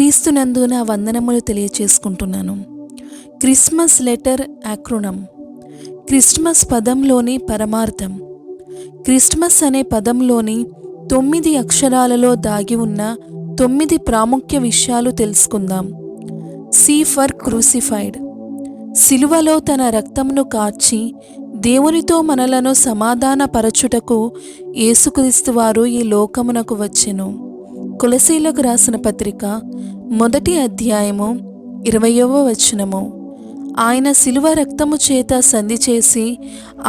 క్రీస్తునందు నా వందనములు తెలియచేసుకుంటున్నాను. Christmas letter acronym. క్రిస్మస్ పదంలోని పరమార్థం. క్రిస్మస్ అనే పదంలోని 9 అక్షరాలలో దాగి ఉన్న 9 ప్రాముఖ్య విషయాలు తెలుసుకుందాం. C for crucified. సిలువలో తన రక్తమును కార్చి దేవునితో మనలను సమాధానపరచుటకు యేసుక్రీస్తు వారు ఈ లోకమునకు వచ్చెను. కొలసీలకు రాసిన పత్రిక 1వ అధ్యాయము 20వ వచనము. ఆయన సిలువ రక్తము చేత సంధి చేసి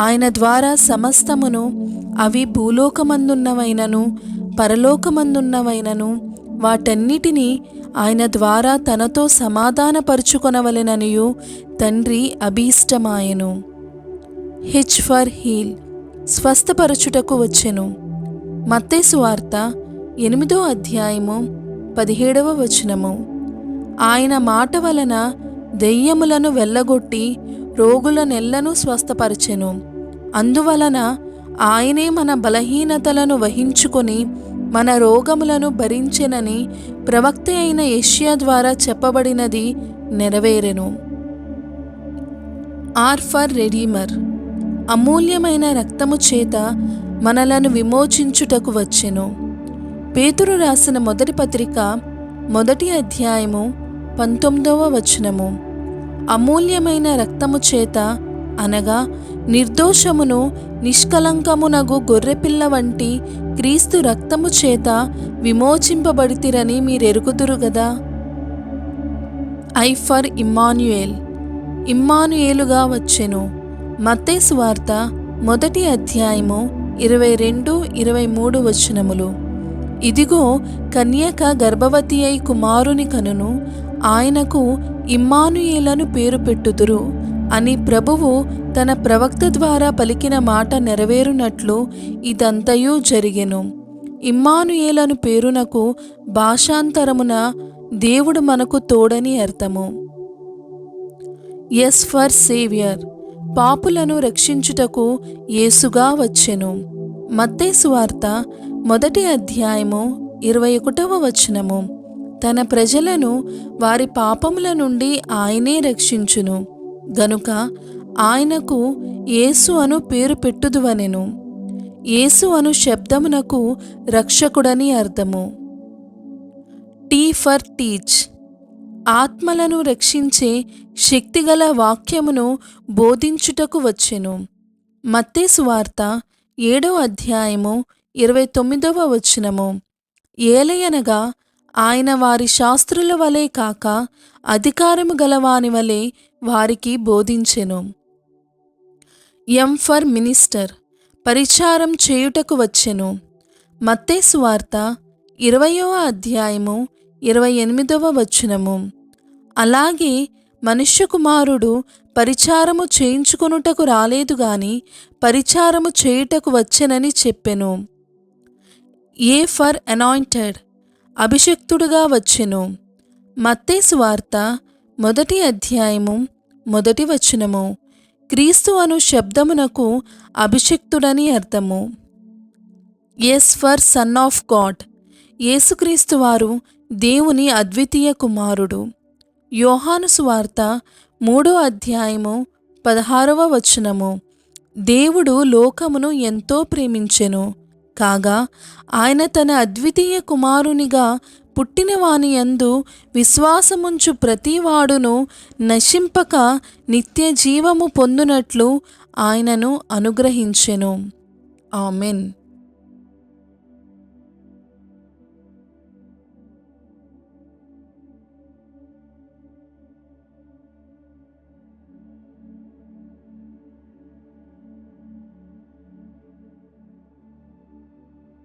ఆయన ద్వారా సమస్తమును, అవి భూలోకమందున్నవైనను పరలోకమందున్నవైనను వాటన్నిటినీ ఆయన ద్వారా తనతో సమాధానపరుచుకొనవలెననియు తండ్రి అభీష్టమాయెను. H for heal. స్వస్థపరచుటకు వచ్చెను. మత్తయి సువార్త 8వ అధ్యాయము 17వ వచనము. ఆయన మాట వలన దెయ్యములను వెళ్ళగొట్టి రోగులనెల్లను స్వస్థపరచెను. అందువలన ఆయనే మన బలహీనతలను వహించుకొని మన రోగములను భరించెనని ప్రవక్త అయిన యెషయా ద్వారా చెప్పబడినది నెరవేరెను. Are for redeemer. అమూల్యమైన రక్తము చేత మనలను విమోచించుటకు వచ్చెను. పేతురు రాసిన మొదటి పత్రిక 1వ అధ్యాయము 19వ వచనము. అమూల్యమైన రక్తము చేత అనగా నిర్దోషమును నిష్కలంకమునగు గొర్రెపిల్ల వంటి క్రీస్తు రక్తము చేత విమోచింపబడితిరని మీరెరుగుదురు గదా. I for Emmanuel. ఇమ్మానుయేలుగా వచ్చెను. మత్తయి సువార్త 1వ అధ్యాయము 22-23 వచనములు. ఇదిగో కన్యక గర్భవతి అయి కుమారుని కనును, ఆయనకు ఇమ్మానుయేలను పేరు పెట్టుదురు అని ప్రభువు తన ప్రవక్త ద్వారా పలికిన మాట నెరవేరునట్లు ఇదంతయు జరిగెను. ఇమ్మానుయేలను పేరునకు భాషాంతరమున దేవుడు మనకు తోడని అర్థము. S for saviour. పాపులను రక్షించుటకు యేసుగా వచ్చెను. మత్తయి సువార్త 1వ అధ్యాయము 21వ వచనము. తన ప్రజలను వారి పాపముల నుండి ఆయనే రక్షించును గనుక ఆయనకు యేసు అను పేరు పెట్టుదువనెను. యేసు అను శబ్దమునకు రక్షకుడని అర్థము. Tea for teach. ఆత్మలను రక్షించే శక్తిగల వాక్యమును బోధించుటకు వచ్చెను. మత్తయి సువార్త 7వ అధ్యాయము 29వ వచనము. ఏలయనగా ఆయన వారి శాస్త్రుల వలె కాక అధికారము గలవాని వలె వారికి బోధించెను. M for minister. పరిచారం చేయుటకు వచ్చెను. మత్తయి సువార్త 20వ అధ్యాయము 28వ వచనము. అలాగే మనుష్య కుమారుడు పరిచారము చేయించుకొనుటకు రాలేదు గాని పరిచారము చేయుటకు వచ్చెనని చెప్పెను. A for anointed. అభిషిక్తుడుగా వచ్చెను. మత్తయి సువార్త 1వ అధ్యాయము 1వ వచనము. క్రీస్తు అను శబ్దమునకు అభిషిక్తుడని అర్థము. S for son of God. యేసుక్రీస్తు వారు దేవుని అద్వితీయ కుమారుడు. యోహాను సువార్త 3వ అధ్యాయము 16వ వచనము. దేవుడు లోకమును ఎంతో ప్రేమించెను కాగా ఆయన తన అద్వితీయ కుమారునిగా పుట్టిన వాని యందు విశ్వాసముంచు ప్రతివాడును నశింపక నిత్య జీవము పొందునట్లు ఆయనను అనుగ్రహించెను. ఆమెన్.